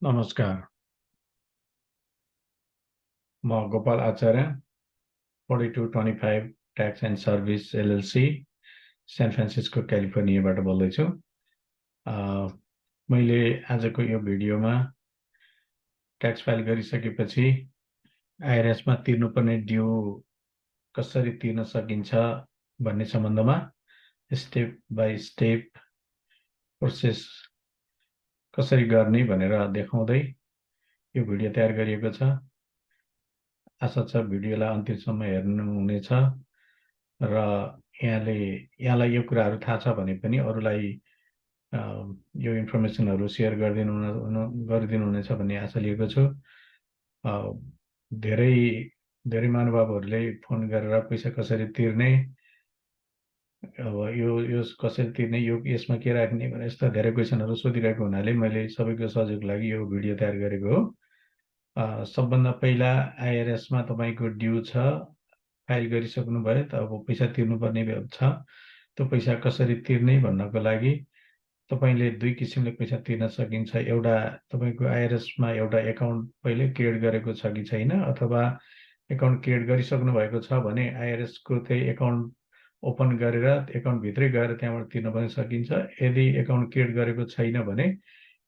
नमस्कार, म Gopal Acharya 4225 Tax and Service LLC San Francisco क्यालिफोर्नियाबाट बोल्दैछु। मैले आजको यो भिडियोमा ट्याक्स फाइल गरिसकेपछि IRS मा तिर्नुपर्ने ड्यू कसरी तिर्न सकिन्छ भन्ने सम्बन्धमा स्टेप बाइ स्टेप प्रोसेस कसरी गर्ने भनेर देखाउँदै यो भिडियो तयार गरिएको छ। आशा छ भिडियोलाई अन्तिमसम्म हेर्नुहुनेछ र यहाँलाई यो कुराहरू थाहा छ भने पनि अरूलाई यो इन्फर्मेसनहरू सेयर गरिदिनुहुनेछ भन्ने आशा लिएको छु। धेरै महानुभावहरूले फोन गरेर पैसा कसरी तिर्ने, अब यो कसरी तिर्ने, यसमा के राख्ने भनेर यस्ता धेरै क्वेसनहरू सोधिरहेको हुनाले मैले सबैको सहयोगको लागि यो भिडियो तयार गरेको हो। सबभन्दा पहिला IRS मा तपाईको ड्यू छ, फाइल गरिसक्नु भयो त अब पैसा तिर्नुपर्ने छ। त्यो पैसा कसरी तिर्ने भन्नको लागि तपाईले दुई किसिमले पैसा तिर्न सकिन्छ। एउटा तपाईको IRS मा एउटा एकाउन्ट पहिले क्रिएट गरेको छ कि छैन, अथवा एकाउन्ट क्रिएट गरिसक्नु भएको छ भने IRS को त्यही एकाउन्ट ओपन गरेर एकाउन्ट भित्रै गएर त्यहाँबाट तिर्न पनि सकिन्छ। यदि एकाउन्ट क्रिएट गरेको छैन भने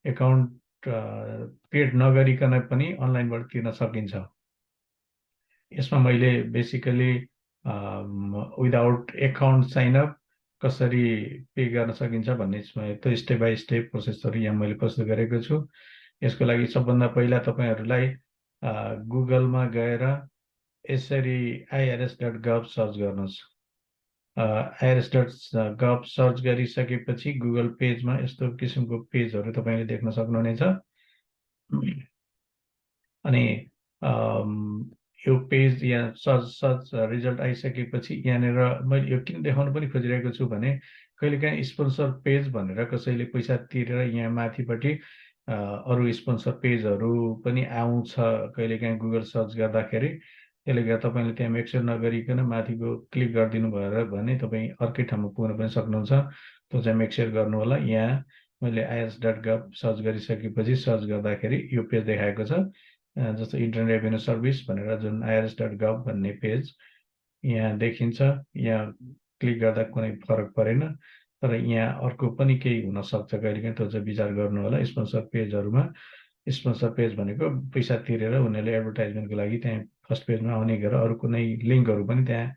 एकाउन्ट क्रिएट नगरिकन पनि अनलाइनबाट तिर्न सकिन्छ। यसमा मैले basically without account sign up कसरी पे गर्न सकिन्छ भन्ने त्यो स्टेप बाइ स्टेप प्रोसेसहरू यहाँ मैले प्रस्तुत गरेको छु। यसको लागि सबभन्दा पहिला तपाईहरुलाई गुगलमा गएर यसरी irs.gov सर्च गर्नुस्। irs.gov सर्च गरिसकेपछि गुगल पेजमा यस्तो किसिमको पेजहरू तपाईले देख्न सक्नुहुनेछ। अनि यो पेज यहाँ सर्च रिजल्ट आइसकेपछि यहाँनिर मैले यो किन देखाउन पनि खोजिरहेको छु भने कहिलेकाहीँ स्पोन्सर पेज भनेर कसैले पैसा तिरेर यहाँ माथिपट्टि अरु स्पोन्सर पेजहरू पनि आउँछ कहिलेकाहीँ गुगल सर्च गर्दाखेरि। त्यसले गर्दा तपाईले त्यहाँ मेक्सर नगरिकन माथिको क्लिक गरिदिनु भएर भने तपाई अर्कै ठाउँमा पुग्न पनि सक्नुहुन्छ। त्यो चाहिँ मेक्सर गर्नु होला। यहाँ मैले irs.gov सर्च गरिसकेपछि सर्च गर्दाखेरि यो पेज देखाएको छ, जस्तो इन्टरनेट रेभेन्यू सर्भिस भनेर जुन irs.gov भन्ने पेज यहाँ देखिन्छ। यहाँ क्लिक गर्दा कुनै फरक परेन, तर यहाँ अर्को पनि केही हुन सक्छ कहिलेकाहीँ, त्यो चाहिँ विचार गर्नु होला। स्पोन्सर पेजहरुमा स्पोन्सर पेज भनेको पैसा तिरेर उनीहरुले एडभर्टाइजमेन्टको लागि त्यहाँ फर्स्ट पेजमा आउने गरेर अरु कुनै लिंकहरु पनि त्यहाँ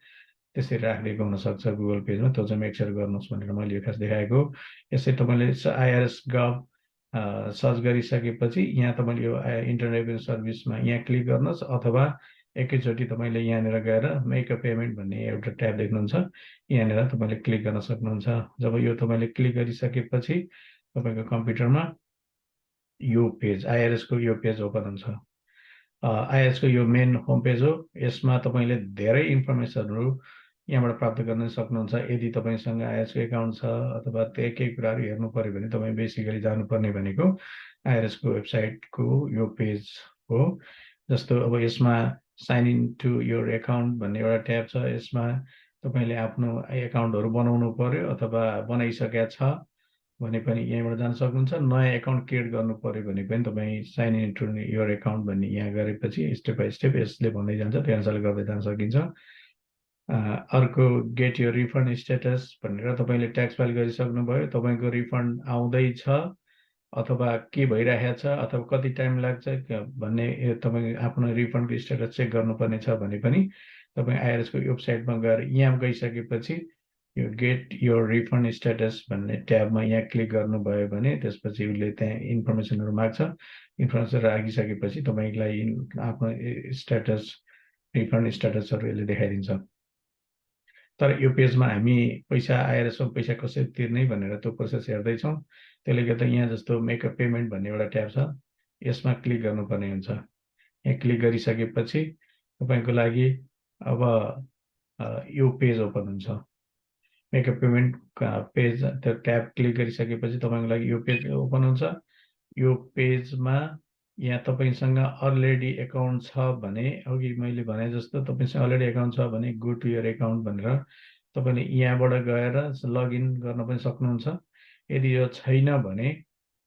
त्यसरी राखिदिएको हुन सक्छ गुगल पेजमा। त्यो चाहिँ मेक श्योर गर्नुस् भनेर मैले यो खास देखाएको। यसै तपाईले irs.gov सर्च गरिसकेपछि यहाँ तपाईले यो इन्टरनेट रेभेन्यू सर्भिसमा यहाँ क्लिक गर्नुस्, अथवा एकैचोटी तपाईले यहाँनिर गएर मेक अ पेमेन्ट भन्ने एउटा ट्याब देख्नुहुन्छ, यहाँनिर तपाईले क्लिक गर्न सक्नुहुन्छ। जब यो तपाईले क्लिक गरिसकेपछि तपाईको कम्प्युटरमा यो पेज IRS को यो पेज ओपन हुन्छ। IRS को यो मेन होम पेज हो। यसमा तपाईले धेरै इन्फर्मेसनहरु यहाँबाट प्राप्त गर्न सक्नुहुन्छ। यदि तपाईसँग IRS को एकाउन्ट छ अथवा केही कुराहरु हेर्नु पर्यो भने तपाई बेसिकली जानुपर्ने भनेको IRS को वेबसाइट को यो पेज हो। जस्तो अब यसमा sign in to your account भन्ने एउटा ट्याब छ। यसमा तपाईले आफ्नो एकाउन्टहरु बनाउनु पर्यो अथवा बनाइसकेका छ भने पनि यहाँबाट जान सक्नुहुन्छ। नयाँ एकाउन्ट क्रिएट गर्नु पर्यो भने पनि तपाई sign in to your account भन्ने यहाँ गरेपछि स्टेप बाइ स्टेप यसले भन्दै जान्छ, त्यो अनुसारले गर्दै जान सकिन्छ। अर्को गेट योर रिफन्ड स्टेटस भनेर तपाईले ट्याक्स फाइल गरिसक्नु भयो, तपाईको रिफन्ड आउँदै छ अथवा के भइरहेको छ अथवा कति टाइम लाग्छ भन्ने तपाई आफ्नो रिफन्डको स्टेटस चेक गर्नुपर्ने छ भने पनि तपाई IRS को वेबसाइटमा गएर यहाँ गइसकेपछि यो गेट योर रिफन्ड स्टेटस भन्ने ट्याबमा यहाँ क्लिक गर्नुभयो भने त्यसपछि उले त्यहाँ इन्फर्मेसनहरु माग्छ। इन्फर्मेसन राखिसकेपछि तपाईलाई आफ्नो स्टेटस रिफन्ड स्टेटसहरु यसले देखाइदिन्छ। तर यो पेजमा हामी पैसा IRS को पैसा कसरी तिर्ने भनेर त्यो प्रोसेस हेर्दै छौं। त्यसले गर्दा यहाँ जस्तो मेक अ पेमेन्ट भन्ने एउटा ट्याब छ, यसमा क्लिक गर्नुपर्ने हुन्छ। यहाँ क्लिक गरिसकेपछि तपाईको लागि अब यो पेज ओपन हुन्छ। मेक अ पेमेन्ट पेज त्यो ट्याब क्लिक गरिसकेपछि तपाईको लागि यो पेज ओपन हुन्छ। यो पेजमा यहाँ तपाईसँग अलरेडी एकाउन्ट छ भने अघि मैले भने जस्तो तपाईसँग अलरेडी एकाउन्ट छ भने गो टु योर एकाउन्ट भनेर तपाईले यहाँबाट गएर लगइन गर्न पनि सक्नुहुन्छ। यदि यो छैन भने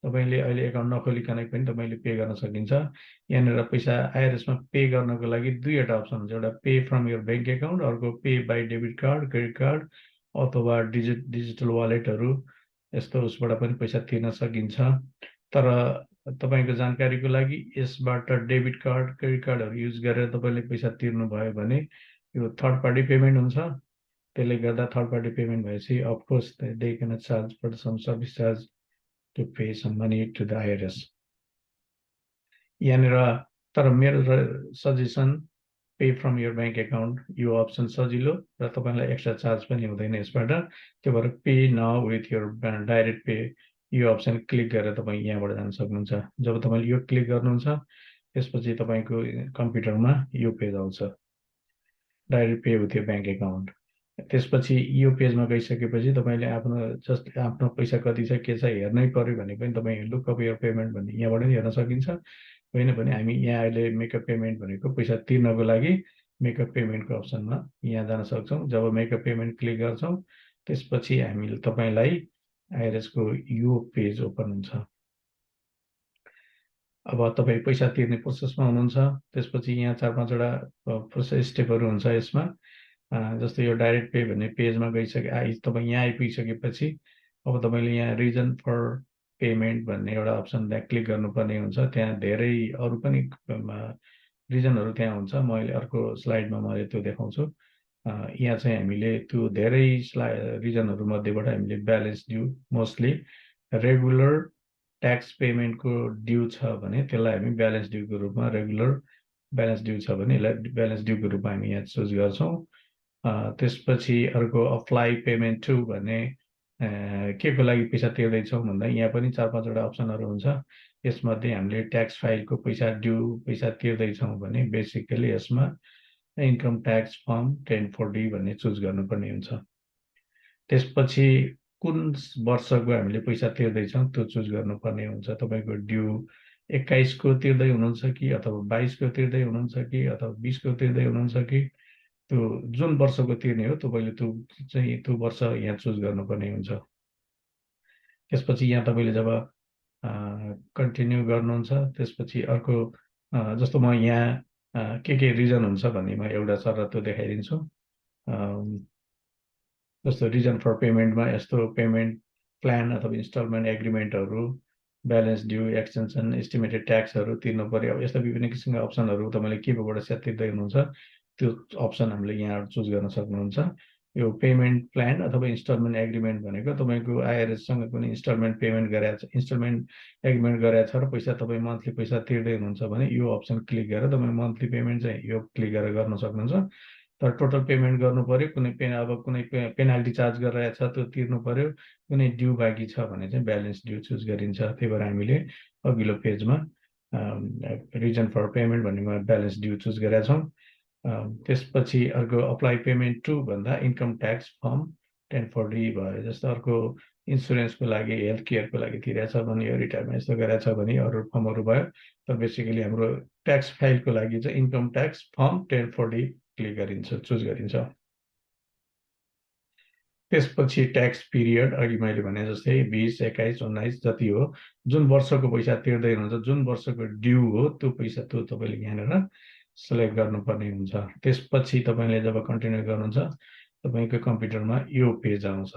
तपाईले अहिले एकाउन्ट नखोलिकनै पनि तपाईले पे गर्न सकिन्छ। यहाँनिर पैसा IRS मा पे गर्नको लागि दुईवटा अप्सन हुन्छ, एउटा pay from your bank account, अर्को pay by debit card, credit card अथवा डिजिटल वालेटहरू यस्तो उसबाट पनि पैसा तिर्न सकिन्छ। तर तपाईको जानकारीको लागि यसबाट डेबिट कार्ड, क्रेडिट कार्डहरू युज गरेर तपाईले पैसा तिर्नु भयो भने यो थर्ड पार्टी पेमेन्ट हुन्छ। त्यसले गर्दा थर्ड पार्टी पेमेन्ट भएपछि of course they can charge for some service charge to pay some money to the IRS. यहाँनिर तर मेरो suggestion pay from your bank account यो अप्सन सजिलो र तपाईलाई एक्स्ट्रा चार्ज पनि हुँदैन यसबाट। त्यो भएर pay now with your direct pay यो अप्सन क्लिक गरेर तपाईँ यहाँबाट जान सक्नुहुन्छ। जब तपाईले यो क्लिक गर्नुहुन्छ त्यसपछि तपाईको कम्प्युटरमा यो पेज आउँछ, direct pay with your bank account. त्यसपछि यो पेजमा गइसकेपछि तपाईले आफ्नो पैसा कति छ के छ हेर्नै पर्यो भने पनि तपाई लुक अप योर पेमेन्ट भन्ने यहाँबाट पनि हेर्न सकिन्छ। होइन भने हामी यहाँ अहिले मेकअप पेमेन्ट भनेको पैसा तिर्नको लागि मेकअप पेमेन्टको अप्सनमा यहाँ जान सक्छौँ। जब मेकअप पेमेन्ट क्लिक गर्छौँ त्यसपछि हामीले तपाईलाई IRS को यो पेज ओपन हुन्छ। अब तपाई पैसा तिर्ने प्रोसेसमा हुनुहुन्छ। त्यसपछि यहाँ 4-5 वटा प्रोसेस स्टेपहरू हुन्छ यसमा। जस्तै यो डाइरेक्ट पे भन्ने पेजमा तपाईँ यहाँ आइपुगिसकेपछि अब तपाईले यहाँ रिजन फर पेमेन्ट भन्ने एउटा अप्सन त्यहाँ क्लिक गर्नुपर्ने हुन्छ। त्यहाँ धेरै अरू पनि रिजनहरू त्यहाँ हुन्छ। म अहिले अर्को स्लाइडमा मैले त्यो देखाउँछु। यहाँ चाहिँ हामीले त्यो धेरै रिजनहरू मध्येबाट हामीले balance due, mostly regular tax पेमेन्टको ड्यू छ भने त्यसलाई हामी ब्यालेन्स ड्यूको रूपमा, रेगुलर ब्यालेन्स ड्यू छ भने यसलाई ब्यालेन्स ड्यूको रूपमा हामी यहाँ चुज गर्छौँ। त्यसपछि अर्को अप्लाई पेमेन्ट टु भन्ने के को लागि पैसा तिर्दैछौँ भन्दा यहाँ पनि 4-5 वटा अप्सनहरू हुन्छ। यसमध्ये हामीले ट्याक्स फाइलको पैसा तिर्दैछौँ भने बेसिकली यसमा इन्कम ट्याक्स फर्म 1040 भन्ने चुज गर्नुपर्ने हुन्छ। त्यसपछि कुन वर्षको हामीले पैसा तिर्दैछौँ त्यो चुज गर्नुपर्ने हुन्छ। तपाईको ड्यू 21 को तिर्दै हुनुहुन्छ कि अथवा 22 को तिर्दै हुनुहुन्छ कि अथवा 20 को तिर्दै हुनुहुन्छ कि त्यो जुन वर्षको तिर्ने हो तपाईले त्यो वर्ष यहाँ चुज गर्नुपर्ने हुन्छ। त्यसपछि यहाँ तपाईले जब कन्टिन्यू गर्नुहुन्छ त्यसपछि अर्को जस्तो म यहाँ के रिजन हुन्छ भन्ने म एउटा सर त्यो देखाइदिन्छु। जस्तो रिजन फर पेमेन्टमा यस्तो पेमेन्ट प्लान अथवा इन्स्टलमेन्ट एग्रिमेन्टहरू, ब्यालेन्स ड्यू, एक्सटेन्सन, एस्टिमेटेड ट्याक्सहरू तिर्नु पर्यो। अब यस्ता विभिन्न किसिमका अप्सनहरू तपाईले केबाट तिर्दै हुनुहुन्छ त्यो अप्सन हामीले यहाँ चुज गर्न सक्नुहुन्छ। यो पेमेन्ट प्लान अथवा इन्स्टलमेन्ट एग्रिमेन्ट भनेको तपाईको IRS सँग कुनै इन्स्टलमेन्ट पेमेन्ट गरेछ, इन्स्टलमेन्ट एग्रिमेन्ट गरेछ र पैसा तपाई मन्थली पैसा तिर्दै हुनुहुन्छ भने यो अप्सन क्लिक गरेर तपाई मन्थली पेमेन्ट चाहिँ यो क्लिक गरेर गर्न सक्नुहुन्छ। तर टोटल पेमेन्ट गर्नु पर्यो, कुनै पेनाल्टी चार्ज गरिरहेछ त्यो तिर्नु पर्यो, कुनै ड्यू बाँकी छ भने चाहिँ ब्यालेन्स ड्यू चुज गरिन्छ। त्यही भएर हामीले अघिल्लो पेजमा रिजन फर पेमेन्ट भन्नेमा ब्यालेन्स ड्यू चुज गरेका छौँ। त्यसपछि अर्को अप्लाई पेमेन्ट टु भन्दा इन्कम ट्याक्स फर्म 1040 भयो। जस्तो अर्को इन्सुरेन्सको लागि, हेल्थ केयरको लागि तिरेछ भने, यो रिटायरमेन्ट यस्तो गरेछ भने अरू फर्महरू भयो। तर बेसिकली हाम्रो ट्याक्स फाइलको लागि चाहिँ इन्कम ट्याक्स फर्म 1040 क्लिक गरिन्छ, चुज गरिन्छ। त्यसपछि ट्याक्स पिरियड अघि मैले भने जस्तै 20, 21, 19 जति हो, जुन वर्षको पैसा तिर्दै हुनुहुन्छ, जुन वर्षको ड्यू हो त्यो पैसा त्यो तपाईले यहाँनिर सिलेक्ट गर्नुपर्ने हुन्छ। त्यसपछि तपाईले जब कन्टिन्यू गर्नुहुन्छ तपाईको कम्प्युटरमा यो पेज आउँछ।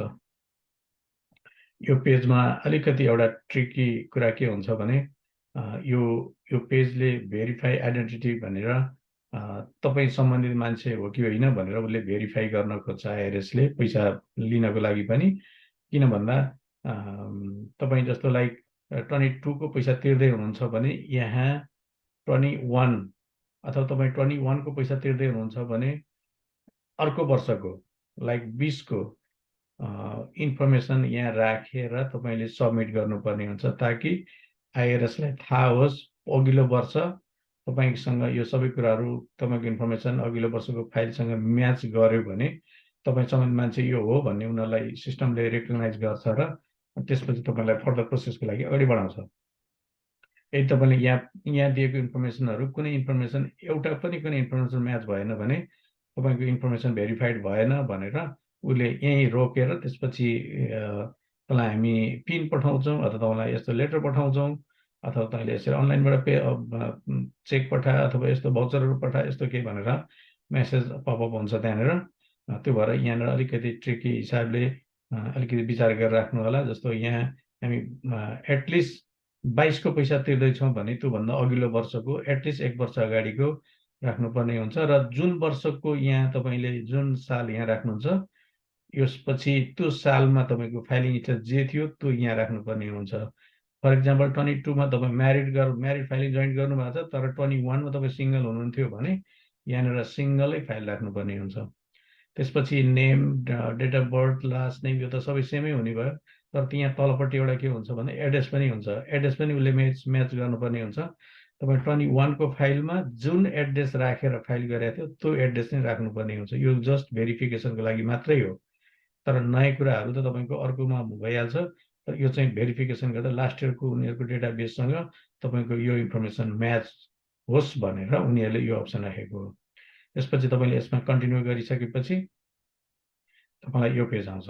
यो पेजमा अलिकति एउटा ट्रिकी कुरा के हुन्छ भने यो पेजले भेरिफाई आइडेन्टिटी भनेर तपाई सम्बन्धित मान्छे हो कि होइन भनेर उसले भेरिफाई गर्न खोज्छ IRS ले पैसा लिनको लागि पनि। किन भन्दा तपाई जस्तो लाइक 22 को पैसा तिर्दै हुनुहुन्छ भने यहाँ 21 अथवा तपाई 21 को पैसा तिर्दै हुनुहुन्छ भने अर्को वर्षको लाइक 20 को इन्फर्मेसन यहाँ राखेर तपाईले सबमिट गर्नुपर्ने हुन्छ, ताकि IRS लाई थाहा होस् अघिल्लो वर्ष तपाईसँग यो सबै कुराहरू, तपाईको इन्फर्मेसन अघिल्लो वर्षको फाइलसँग म्याच गर्यो भने तपाई सम्बन्धित मान्छे यो हो भन्ने उनीहरूलाई सिस्टमले रेकग्नाइज गर्छ र त्यसपछि तपाईलाई फर्दर प्रोसेसको लागि अगाडि बढाउँछ। यदि तपाईले यहाँ दिएको इन्फर्मेसनहरू कुनै इन्फर्मेसन एउटा पनि कुनै इन्फर्मेसन म्याच भएन भने तपाईको इन्फर्मेसन भेरिफाइड भएन भनेर उसले यही रोकेर त्यसपछि तपाईँलाई हामी पिन पठाउँछौँ अथवा तपाईँलाई यस्तो लेटर पठाउँछौँ अथवा तपाईँले यसरी अनलाइनबाट चेक पठा अथवा यस्तो भाउचरहरू पठा यस्तो केही भनेर मेसेज पपअप हुन्छ त्यहाँनिर। त्यो भएर यहाँनिर अलिकति ट्रिकी हिसाबले अलिकति विचार गरेर राख्नु होला। जस्तो यहाँ हामी एटलिस्ट 22 को पैसा तिर्दैछौँ भने त्योभन्दा अघिल्लो वर्षको एटलिस्ट 1 वर्ष अगाडिको राख्नुपर्ने हुन्छ र जुन वर्षको यहाँ तपाईँले जुन साल यहाँ राख्नुहुन्छ यसपछि त्यो सालमा तपाईँको फाइलिङ स्टेटस जे थियो त्यो यहाँ राख्नुपर्ने हुन्छ। फर इक्जाम्पल 22 मा तपाईँ म्यारिड फाइलिङ जोइन्ट गर्नुभएको छ तर 21 मा तपाईँ सिङ्गल हुनुहुन्थ्यो भने यहाँनिर सिङ्गलै फाइल राख्नुपर्ने हुन्छ। त्यसपछि name date of birth last name यो त सबै सेमै हुने भयो तर त्यहाँ तलपट्टि एउटा के हुन्छ भने एड्रेस पनि हुन्छ। एड्रेस पनि उसले म्याच गर्नुपर्ने हुन्छ। तपाईँ 21 को फाइलमा जुन एड्रेस राखेर फाइल गरेको थियो त्यो एड्रेस नै राख्नुपर्ने हुन्छ। यो जस्ट भेरिफिकेसनको लागि मात्रै हो। तर नयाँ कुराहरू त तपाईँको अर्कोमा भइहाल्छ। तर यो चाहिँ भेरिफिकेसन गर्दा लास्ट इयरको उनीहरूको डेटाबेससँग तपाईँको यो इन्फर्मेसन म्याच होस् भनेर उनीहरूले यो अप्सन राखेको हो। त्यसपछि तपाईँले यसमा कन्टिन्यू गरिसकेपछि तपाईँलाई यो पेज आउँछ।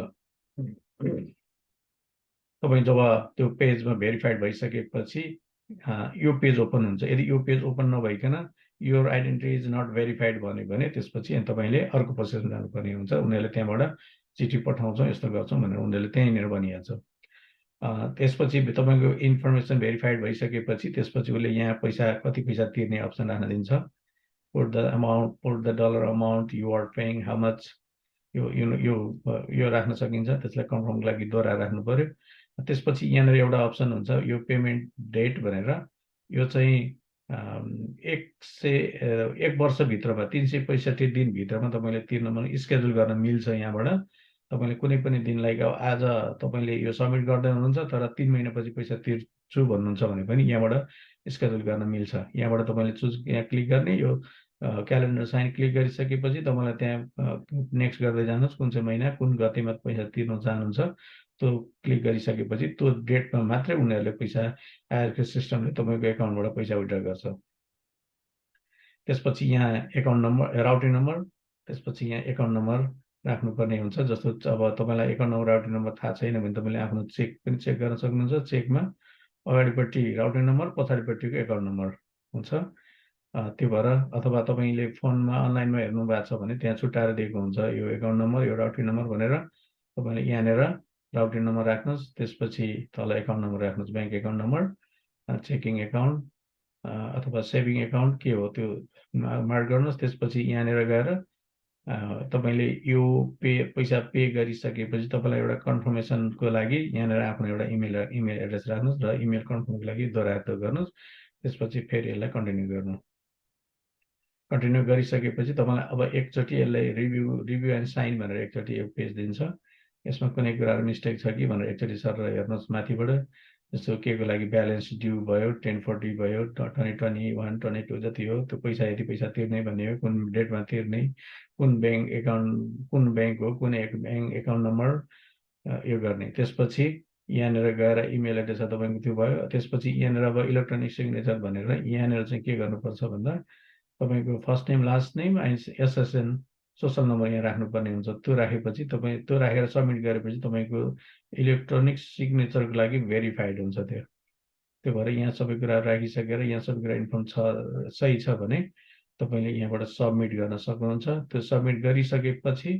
तपाईँ जब त्यो पेजमा भेरिफाइड भइसकेपछि यो पेज ओपन हुन्छ। यदि यो पेज ओपन नभइकन your identity is not verified भन्यो भने त्यसपछि तपाईँले अर्को प्रोसेसमा जानुपर्ने हुन्छ। उनीहरूले त्यहाँबाट चिठी पठाउँछौँ यस्तो गर्छौँ भनेर उनीहरूले त्यहीँनिर भनिहाल्छ। त्यसपछि तपाईँको इन्फर्मेसन भेरिफाइड भइसकेपछि त्यसपछि उसले यहाँ कति पैसा तिर्ने अप्सन राख्न दिन्छ। Put the dollar amount you are paying how much यो राख्न सकिन्छ। त्यसलाई कन्फर्मको लागि दोहोऱ्याएर राख्नु पर्यो। त्यसपछि यहाँनिर एउटा अप्सन हुन्छ यो पेमेन्ट डेट भनेर। यो चाहिँ 1 वर्षभित्रमा 365 दिनभित्रमा तपाईँले तिर्न स्केड्युल गर्न मिल्छ। यहाँबाट तपाईँले कुनै पनि दिनलाई आज तपाईँले यो सबमिट गर्दै हुनुहुन्छ तर 3 महिनापछि पैसा तिर्छु भन्नुहुन्छ भने पनि यहाँबाट स्केड्युल गर्न मिल्छ। यहाँबाट तपाईँले चुज यहाँ क्लिक गर्ने यो क्यालेन्डर साइन क्लिक गरिसकेपछि तपाईँलाई त्यहाँ नेक्स्ट गर्दै जानुहोस् कुन चाहिँ महिना कुन गतेमा पैसा तिर्न चाहनुहुन्छ त्यो क्लिक गरिसकेपछि त्यो डेटमा मात्रै उनीहरूले पैसा IRS सिस्टमले तपाईँको एकाउन्टबाट पैसा विड्रा गर्छ। त्यसपछि यहाँ एकाउन्ट नम्बर राउटिङ नम्बर त्यसपछि यहाँ एकाउन्ट नम्बर राख्नुपर्ने हुन्छ। जस्तो अब तपाईँलाई एकाउन्ट नम्बर राउटिङ नम्बर थाहा छैन भने तपाईँले आफ्नो चेक पनि चेक गर्न सक्नुहुन्छ। चेकमा अगाडिपट्टि राउटिङ नम्बर पछाडिपट्टिको एकाउन्ट नम्बर हुन्छ। त्यो भएर अथवा तपाईँले फोनमा अनलाइनमा हेर्नु भएको छ भने त्यहाँ छुट्याएर दिएको हुन्छ यो एकाउन्ट नम्बर यो राउटिङ नम्बर भनेर। तपाईँले यहाँनिर राउटिङ नम्बर राख्नुहोस् त्यसपछि तल एकाउन्ट नम्बर राख्नुहोस् bank account number checking account अथवा सेभिङ एकाउन्ट के हो त्यो मार्क गर्नुहोस्। त्यसपछि यहाँनिर गएर तपाईँले यो पैसा पे गरिसकेपछि तपाईँलाई एउटा कन्फर्मेसनको लागि यहाँनिर आफ्नो एउटा इमेल एड्रेस राख्नुहोस् र इमेल कन्फर्मको लागि दोहोऱ्याएर गर्नुहोस्। त्यसपछि फेरि यसलाई कन्टिन्यू गरिसकेपछि तपाईँलाई अब एकचोटि यसलाई रिभ्यू एन्ड साइन भनेर एकचोटि यो पेज दिन्छ। यसमा कुनै कुराहरू मिस्टेक छ कि भनेर एकचोटि सर हेर्नुहोस् माथिबाट। जस्तो के को लागि ब्यालेन्स ड्यू भयो 1040 भयो 2021 22 जति हो त्यो पैसा यति पैसा तिर्ने भन्ने हो कुन डेटमा तिर्ने कुन ब्याङ्क एकाउन्ट कुन ब्याङ्क हो कुन ब्याङ्क एकाउन्ट नम्बर यो गर्ने। त्यसपछि यहाँनिर गएर इमेल एड्रेस तपाईँको त्यो भयो। त्यसपछि यहाँनिर अब इलेक्ट्रोनिक सिग्नेचर भनेर यहाँनिर चाहिँ के गर्नुपर्छ भन्दा तपाईँको first name last name and SSN social number यहाँ राख्नुपर्ने हुन्छ। त्यो राखेपछि तपाईँ त्यो राखेर सबमिट गरेपछि तपाईँको इलेक्ट्रोनिक सिग्नेचरको लागि भेरिफाइड हुन्छ। त्यो भएर यहाँ सबै कुरा राखिसकेर यहाँ सबै कुरा इन्फर्म सही छ भने तपाईँले यहाँबाट सबमिट गर्न सक्नुहुन्छ। त्यो सबमिट गरिसकेपछि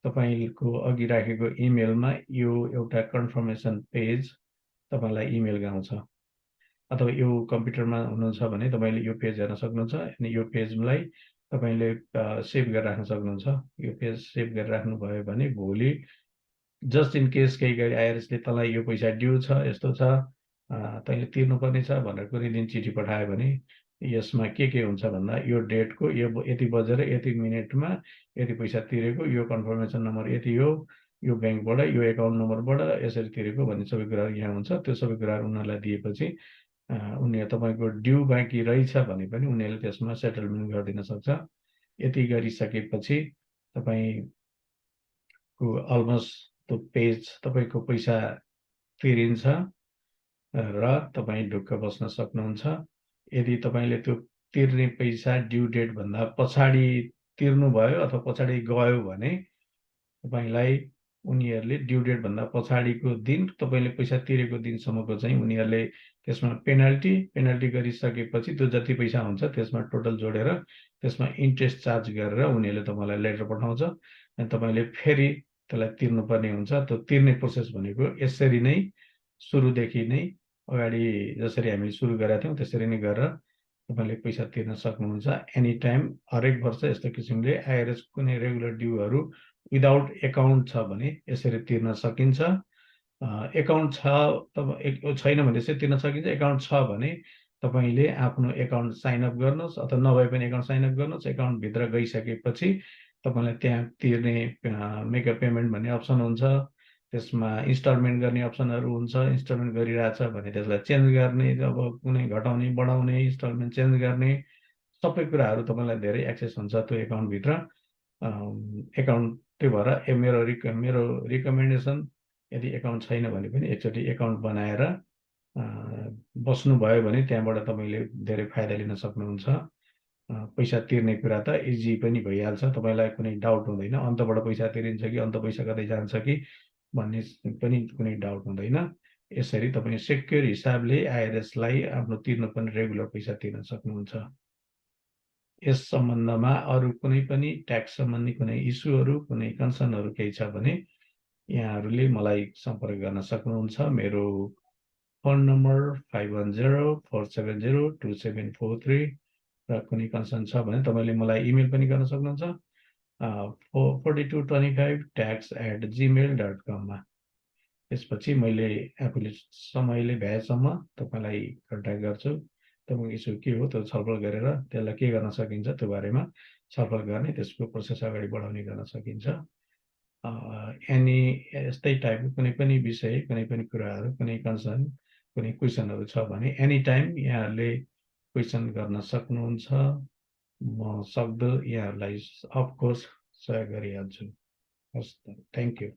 तपाईँको अघि राखेको इमेलमा यो एउटा कन्फर्मेसन पेज तपाईँलाई इमेल आउँछ। अथवा यो कम्प्युटरमा हुनुहुन्छ भने तपाईँले यो पेज हेर्न सक्नुहुन्छ। अनि यो पेजलाई तपाईँले सेभ गरेर राख्न सक्नुहुन्छ। यो पेज सेभ गरेर राख्नुभयो भने भोलि जस्ट इन केस केही गरी IRSले तँलाई यो पैसा ड्यू छ यस्तो छ तैँले तिर्नुपर्ने छ भनेर कुनै दिन चिठी पठायो भने यसमा के हुन्छ भन्दा यो डेटको यो यति बजेर यति मिनटमा यति पैसा तिरेको यो कन्फर्मेसन नम्बर यति हो यो ब्याङ्कबाट यो एकाउन्ट नम्बरबाट यसरी तिरेको भन्ने सबै कुराहरू यहाँ हुन्छ। त्यो सबै कुराहरू उनीहरूलाई दिएपछि उनीहरू तपाईँको ड्यू बाँकी रहेछ भने पनि उनीहरूले त्यसमा सेटलमेन्ट गरिदिन सक्छ। यति गरिसकेपछि तपाईँको अलमोस्ट त्यो पेज तपाईँको पैसा तिरिन्छ र तपाईँ ढुक्क बस्न सक्नुहुन्छ। यदि तपाईँले त्यो तिर्ने पैसा ड्यू डेट भन्दा पछाडि तिर्नुभयो अथवा पछाडि गयो भने तपाईँलाई उनीहरूले ड्यु डेट भन्दा पछाडिको दिन तपाईँले पैसा तिरेको दिनसम्मको चाहिँ उनीहरूले त्यसमा पेनाल्टी गरिसकेपछि त्यो जति पैसा हुन्छ त्यसमा टोटल जोडेर त्यसमा इन्ट्रेस्ट चार्ज गरेर उनीहरूले तपाईँलाई लेटर पठाउँछ अनि तपाईँले फेरि त्यसलाई तिर्नुपर्ने हुन्छ। त्यो तिर्ने प्रोसेस भनेको यसरी नै सुरुदेखि नै अगाडि जसरी हामीले सुरु गरेका थियौँ त्यसरी नै गरेर तपाईँले पैसा तिर्न सक्नुहुन्छ। एनी टाइम हरेक वर्ष यस्तो किसिमले आइआरएस कुनै रेगुलर ड्युहरू विदाउट एकाउन्ट छ भने यसरी तिर्न सकिन्छ। एकाउन्ट छैन भने चाहिँ तिर्न सकिन्छ। एकाउन्ट छ भने तपाईँले आफ्नो एकाउन्ट साइन अप गर्नुहोस् अथवा नभए पनि एकाउन्ट साइन अप गर्नुहोस्। एकाउन्टभित्र गइसकेपछि तपाईँलाई त्यहाँ तिर्ने मेक अ पेमेन्ट भन्ने अप्सन हुन्छ। त्यसमा इन्स्टलमेन्ट गर्ने अप्सनहरू हुन्छ। इन्स्टलमेन्ट गरिरहेछ भने त्यसलाई चेन्ज गर्ने, अब कुनै घटाउने बढाउने, इन्स्टलमेन्ट चेन्ज गर्ने सबै कुराहरू तपाईँलाई धेरै एक्सेस हुन्छ त्यो एकाउन्टभित्र। एकाउन्ट त्यही भएर मेरो रिकमेन्डेसन यदि एकाउन्ट छैन भने पनि एकचोटि एकाउन्ट बनाएर बस्नुभयो भने त्यहाँबाट तपाईँले धेरै फाइदा लिन सक्नुहुन्छ। पैसा तिर्ने कुरा त इजी पनि भइहाल्छ। तपाईँलाई कुनै डाउट हुँदैन अन्तबाट पैसा तिरिन्छ कि अन्त पैसा कतै जान्छ कि भन्ने पनि कुनै डाउट हुँदैन। यसरी तपाईँ सेक्योर हिसाबले आइआरएसलाई आफ्नो तिर्नुपर्ने रेगुलर पैसा तिर्न सक्नुहुन्छ। यस सम्बन्धमा अरू कुनै पनि ट्याक्स सम्बन्धी कुनै इस्युहरू कुनै कन्सर्नहरू केही छ भने यहाँहरूले मलाई सम्पर्क गर्न सक्नुहुन्छ। मेरो फोन नम्बर 5104702743 र कुनै कन्सर्न छ भने तपाईँले मलाई इमेल पनि गर्न सक्नुहुन्छ 4225tax@gmail.com मा। त्यसपछि मैले आफूले समयले भ्याएसम्म तपाईँलाई कन्ट्याक्ट गर्छु। तपाईँको इस्यु के हो त्यो छलफल गरेर त्यसलाई के गर्न सकिन्छ त्यो बारेमा छलफल गर्ने, त्यसको प्रोसेस अगाडि बढाउने गर्न सकिन्छ। यस्तै टाइपको कुनै पनि विषय कुनै पनि कुराहरू कुनै कन्सर्न कुनै क्वेसनहरू छ भने एनी टाइम यहाँहरूले क्वेसन गर्न सक्नुहुन्छ। म सक्दो यहाँहरूलाई अफकोर्स सहयोग गरिहाल्छु। हस्, थ्याङ्क यू।